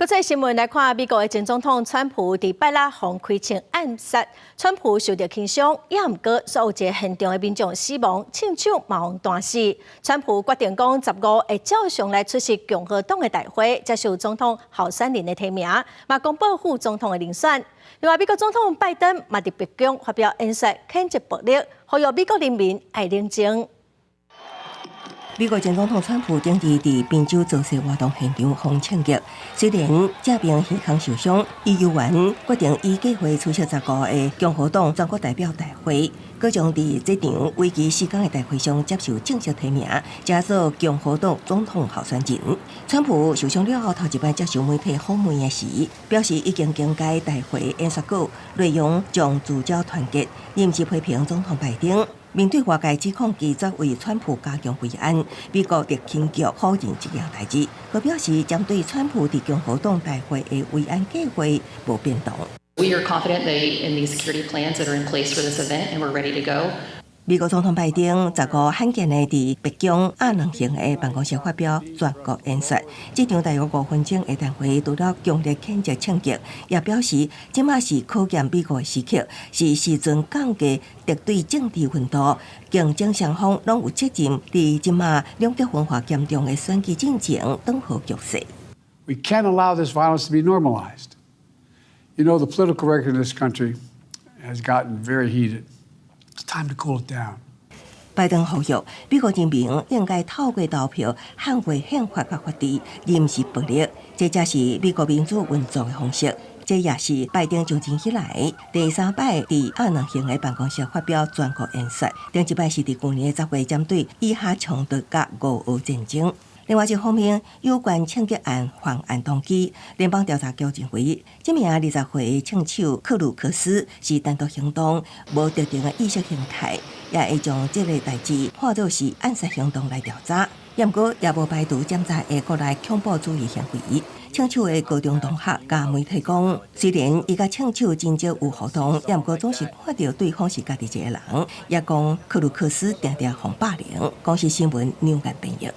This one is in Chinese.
国际新闻来看，美国的前总统川普伫拜六防开枪暗杀，川普受到轻伤，也毋过所有一个现场的民众死亡，庆祝毛大事。川普决定讲15会照常来出席共和党的大会，接受总统候选人的提名，嘛公布副总统的人选。另外，美国总统拜登嘛伫白宫发表演说，谴责暴力，呼吁美国人民爱冷静。 美国前总统川普顶日伫宾州造势活动现场遭枪击，虽然这边健康受伤，伊犹原决定以计划出席15个共和党全国代表大会，佮将伫这场为期4天的大会上接受正式提名，加做共和党总统候选人。川普受伤了后，头一摆接受媒体访问的时，表示已经更改大会演说稿，内容将聚焦团结，任是批评总统拜登。 面对外界指控，记者为川普加强维安，美国特勤局否认这件代志。佢表示，针对川普伫共和党大会的维安计划无变动。We are confident in these security plans that are in place for this event, and we're ready to go. 美国总统拜登15罕见的伫白宫亚能型的办公室发表全国演说，这场大约5分钟的大会，除了强烈谴责枪击，也表示即马是考验美国的时刻，是时阵降低敌对政治分度，竞争双方拢有责任，伫即马两极分化严重的选举进程转好局势。We can't allow this violence to be normalized. You know, the political record in this country has gotten very heated. It's time to cool it down. 拜登呼吁美国人民应该透过投票捍卫宪法和法治，任是暴力，这才是美国民主运作的方式。这也是拜登从前以来第3摆伫亚能型的办公室发表全国演说，顶一摆是伫去年10月针对以哈冲突甲俄乌战争。 另外一方面，有关枪击案犯案动机，联邦调查局认为，这名20岁枪手克鲁克斯是单独行动，无特定的意识形态，也会将这个代志看作是暗杀行动来调查。不过，也无排除潜在的国内恐怖主义行为。枪手的高中同学甲媒体讲，虽然伊甲枪手真少有互动，也不过总是看到对方是家己一个人。也讲克鲁克斯常常防霸凌，讲是新闻扭眼朋友。